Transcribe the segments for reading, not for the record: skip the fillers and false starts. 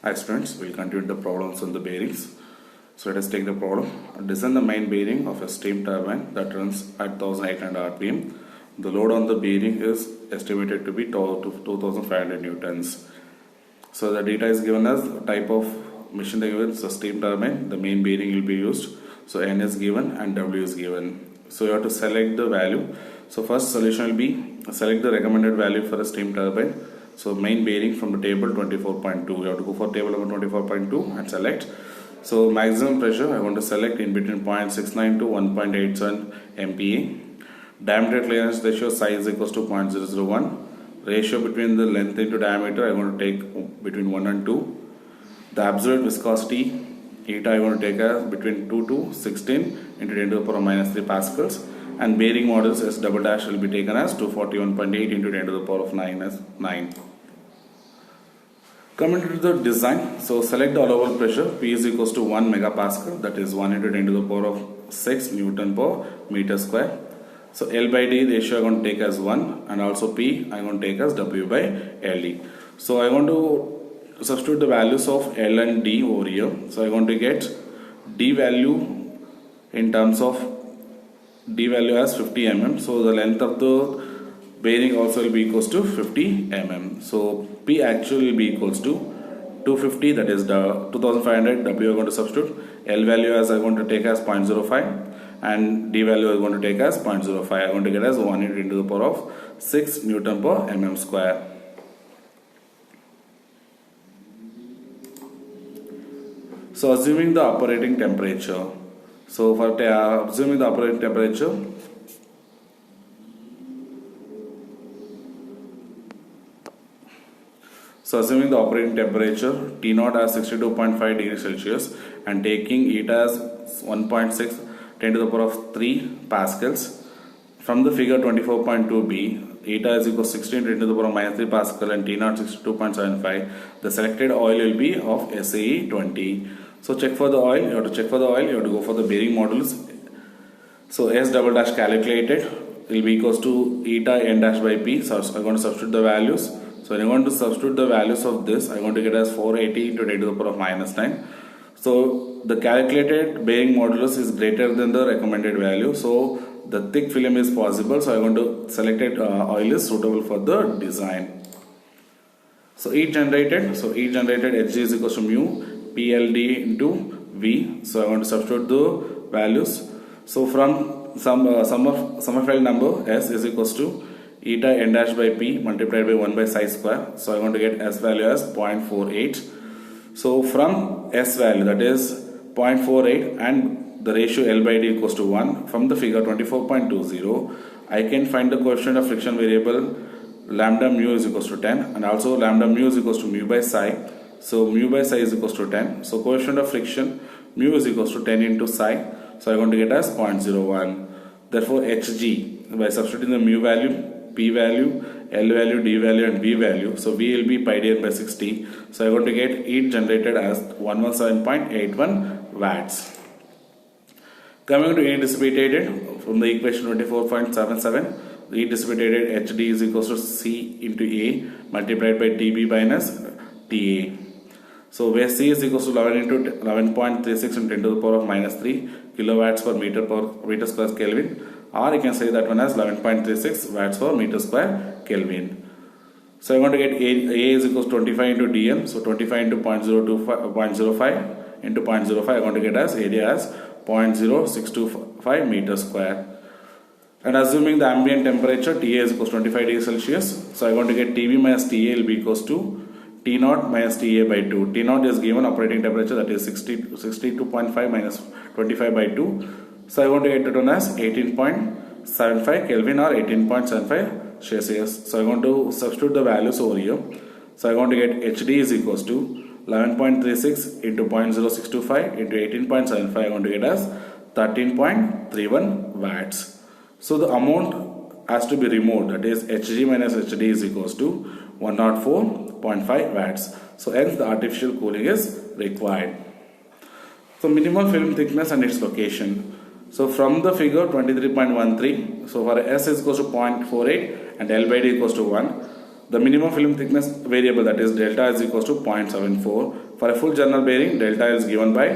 Hi students, we'll continue the problems on the bearings. So let us take the problem. Design the main bearing of a steam turbine that runs at 1800 rpm. The load on the bearing is estimated to be 2500 newtons. So the data is given as type of machine they given. So steam turbine, the main bearing will be used. So N is given and W is given. So you have to select the value. So first solution will be select the recommended value for a steam turbine. So main bearing from the table 24.2. You have to go for table number 24.2 and select. So maximum pressure I want to select in between 0.69 to 1.87 MPa. Diameter clearance ratio size equals to 0.001. Ratio between the length into diameter I want to take between 1 and 2. The absolute viscosity eta I want to take as between 2 to 16 into 10 to the power minus 3 pascals. And bearing modulus S double dash will be taken as 241.8 into 10 to the power of 9 as 9. Coming to the design, so select the allowable pressure. P is equals to 1 megapascal, that is 1 into 10 to the power of 6 Newton per meter square. So L by D ratio I am going to take as 1 and also P I am going to take as W by LD. So I want to substitute the values of L and D over here. So I want to get D value in terms of D value as 50 mm. So the length of the bearing also will be equals to 50 mm. So P actually will be equals to 250, that is the 2500. W I am going to substitute. L value as I am going to take as 0.05 and D value I am going to take as 0.05. I am going to get as 1 into the power of 6 Newton per mm square. So assuming the operating temperature. So for assuming the operating temperature, T naught as 62.5 degrees Celsius and taking eta as 1.6 10 to the power of 3 pascals. From the figure 24.2b, eta is equal to 16 10 to the power of minus 3 pascal and T naught 62.75. The selected oil will be of SAE 20. So check for the oil, you have to check for the oil, you have to go for the bearing modulus. So S double dash calculated will be equals to eta N dash by P. So I'm going to substitute the values. So when I want to substitute the values of this, I want to get as 480 into 10 to the power of minus 9. So the calculated bearing modulus is greater than the recommended value. So the thick film is possible. So I want to select it oil is suitable for the design. So heat generated. So heat generated Hg is equals to mu PLD into V. So I want to substitute the values. So from Sommerfeld number S is equals to eta N dash by P multiplied by 1 by psi square. So I want to get S value as 0.48. So from S value, that is 0.48, and the ratio L by D equals to 1, from the figure 24.20 I can find the coefficient of friction variable lambda mu is equals to 10 and also lambda mu is equals to mu by psi. So mu by psi is equals to 10. So coefficient of friction mu is equals to 10 into psi. So I am going to get as 0.01. Therefore Hg, by substituting the mu value, P value, L value, D value and V value. So V will be pi d n by 60. So I am going to get heat generated as 117.81 watts. Coming to heat dissipated from the equation 24.77, heat dissipated Hd is equals to C into A multiplied by Tb minus Ta. So where C is equals to 11 into 11.36 into 10 to the power of minus 3 kilowatts per meter square Kelvin, or you can say that one as 11.36 watts per meter square Kelvin. So I want to get A is equals to 25 into dm. So 25 into 0.05 into 0.05 I want to get as area as 0.0625 meter square. And assuming the ambient temperature Ta is equals to 25 degrees Celsius, so I want to get Tb minus Ta will be equals to T naught minus Ta by 2. T naught is given operating temperature, that is 62.5 minus 25 by 2. So I want to get it on as 18.75 Kelvin or 18.75 Celsius. So I want to substitute the values over here. So I want to get Hd is equals to 11.36 into 0.0625 into 18.75. I want to get as 13.31 watts. So the amount has to be removed, that is Hg minus Hd is equals to 104.5 watts. So hence the artificial cooling is required. So minimal film thickness and its location. So from the figure 23.13, so for S is equals to 0.48 and L by D equals to 1. The minimum film thickness variable, that is delta, is equals to 0.74. For a full journal bearing, delta is given by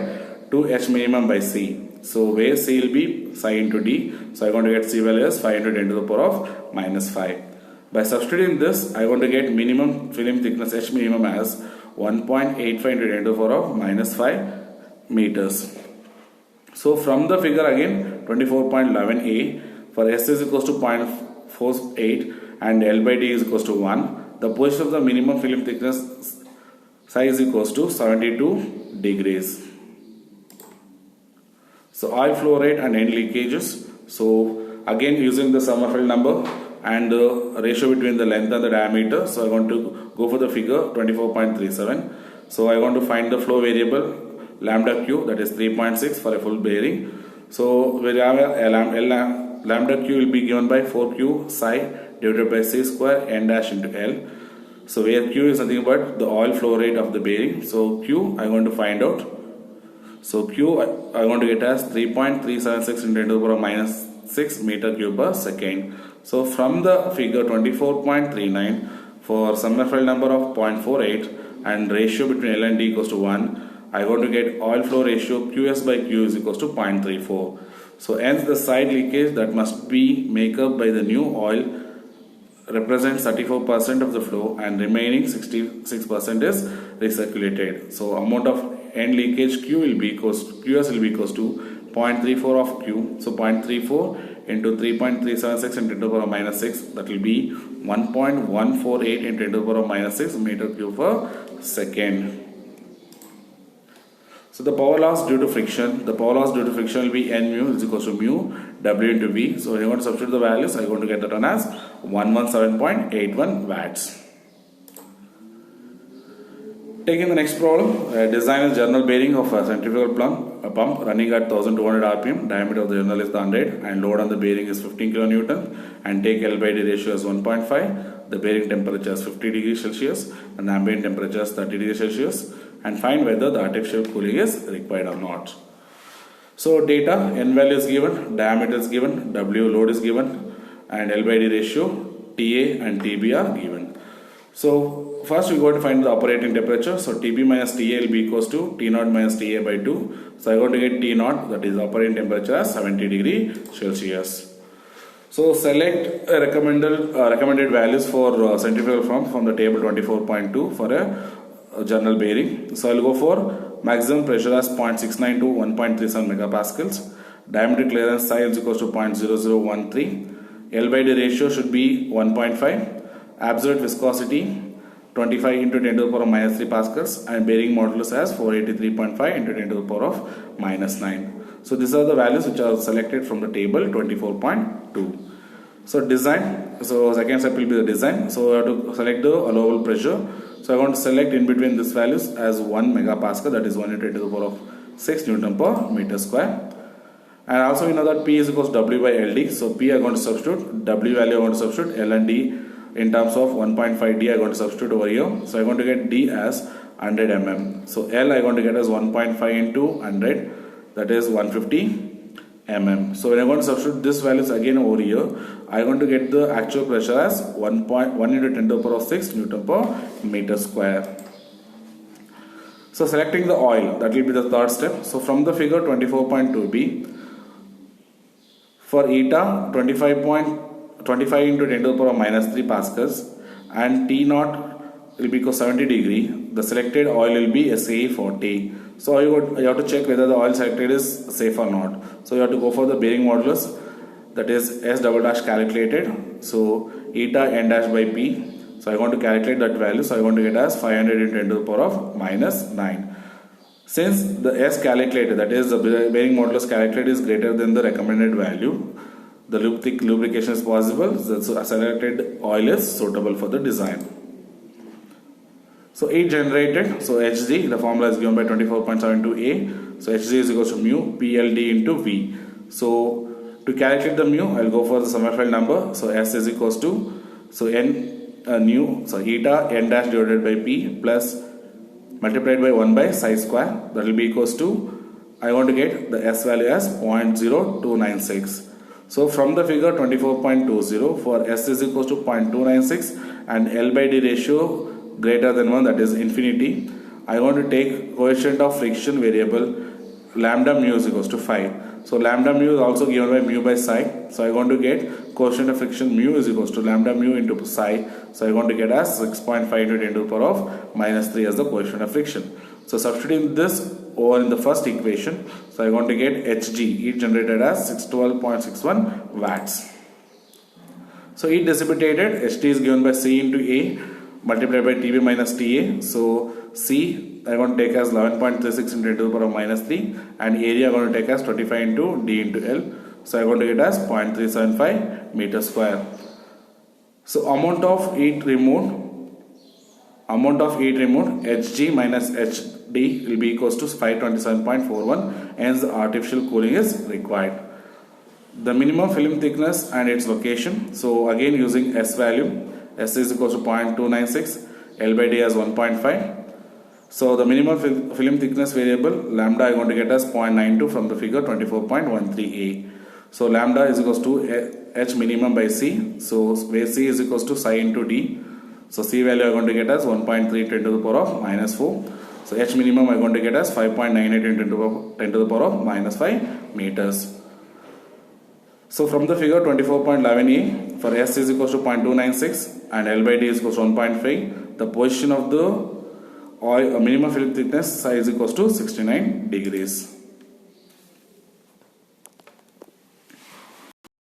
2h minimum by c. So where c will be psi into d. So I am going to get c value as 5 into 10 to the power of minus 5. By substituting this, I am going to get minimum film thickness h minimum as 1.85 into 10 to the power of minus 5 meters. So from the figure again, 24.11a, for s is equals to 0.48 and L by D is equals to 1, the position of the minimum film thickness psi is equals to 72 degrees. So oil flow rate and end leakages. So again, using the Sommerfeld number and the ratio between the length and the diameter, so I want to go for the figure 24.37. So I want to find the flow variable lambda q, that is 3.6 for a full bearing. So we have lambda q will be given by 4q psi divided by c square n dash into L. So where q is nothing but the oil flow rate of the bearing. So q I want to find out. So q I want to get as 3.376 into 10 to the power of minus 6 meter cube per second. So from the figure 24.39, for Sommerfeld number of 0.48 and ratio between L and D equals to 1, I want to get oil flow ratio Qs by Q is equals to 0.34. So hence the side leakage that must be make up by the new oil represents 34% of the flow and remaining 66% is recirculated. So amount of end leakage Qs will be equals to 0.34 of Q. So 0.34 into 3.376 into 10 to the power of minus 6, that will be 1.148 into 10 to the power of minus 6 meter cube per second. So the power loss due to friction, will be N mu is equals to mu W into V. So when you want to substitute the values, I am going to get that one as 117.81 watts. Taking the next problem, design a journal bearing of a centrifugal pump running at 1200 rpm, diameter of the journal is 100 and load on the bearing is 15 kN and take L by D ratio as 1.5, the bearing temperature is 50 degrees Celsius and ambient temperature is 30 degrees Celsius, and find whether the artificial cooling is required or not. So data, N value is given, diameter is given, W load is given and L by D ratio, TA and TB are given. So first we go to find the operating temperature. So TB minus TA will be equals to T naught minus TA by 2. So I want to get T naught, that is operating temperature as 70 degrees Celsius. So select recommended values for centrifugal pump from the table 24.2 for a journal bearing. So I will go for maximum pressure as 0.69 to 1.37 megapascals. Diameter clearance psi is equals to 0.0013. L by D ratio should be 1.5. Absolute viscosity 25 into 10 to the power of minus 3 pascals and bearing modulus as 483.5 into 10 to the power of minus 9. So these are the values which are selected from the table 24.2. So design, so second step will be the design. So we have to select the allowable pressure. So I want to select in between these values as 1 megapascal, that is 1 into 10 to the power of 6 Newton per meter square. And also we know that P is equals to W by LD. So P I am going to substitute, W value I am going to substitute, L and D in terms of 1.5 D I am going to substitute over here. So I am going to get D as 100 mm. So L I am going to get as 1.5 into 100, that is 150 mm. So when I am going to substitute this values again over here, I am going to get the actual pressure as 1 into 10 to the power of 6 Newton per meter square. So selecting the oil, that will be the third step. So from the figure 24.2b, for eta 25 into 10 to the power of minus 3 pascals and T naught will be equal 70 degree, the selected oil will be SAE40. So you have to check whether the oil selected is safe or not. So you have to go for the bearing modulus, that is S double dash calculated. So eta N dash by P. So I want to calculate that value. So I want to get as 500 into 10 to the power of minus 9. Since the S calculated, that is the bearing modulus calculated, is greater than the recommended value, the lubrication is possible. The selected oil is suitable for the design. So heat generated, so Hg, the formula is given by 24.72a. So Hg is equals to mu PLD into V. So to calculate the mu, I will go for the Sommerfeld number. So S is equals to, so N so eta N dash divided by P plus multiplied by 1 by psi square, that will be equals to, I want to get the S value as 0.0296. So from the figure 24.20, for S is equals to 0.296 and L by D ratio greater than 1, that is infinity, I want to take coefficient of friction variable lambda mu is equals to 5. So lambda mu is also given by mu by psi. So I want to get coefficient of friction mu is equals to lambda mu into psi. So I want to get as 6.5 into 10 to the power of minus 3 as the coefficient of friction. So substituting this over in the first equation, so I want to get Hg, heat generated as 612.61 watts. So heat dissipated, Ht is given by C into A multiplied by Tb minus Ta. So C I want to take as 11.36 into 10 to the power of minus 3, and area I want to take as 25 into D into L. So I want to get as 0.375 meter square. So amount of heat removed Hg minus Hd will be equals to 527.41, hence the artificial cooling is required. The minimum film thickness and its location. So again using S value, S is equals to 0.296, L by D as 1.5. So the minimum film thickness variable lambda I want to get as 0.92 from the figure 24.13a. So lambda is equals to H minimum by C. So where C is equals to psi into D. So C value I want to get as 1.3 10 to the power of minus 4. So H minimum I want to get as 5.98 into 10 to the power of minus 5 meters. So from the figure 24.11a, for S is equals to 0.296 and L by D is equals to 1.5, the position of the oil minimum film thickness psi is equals to 69 degrees.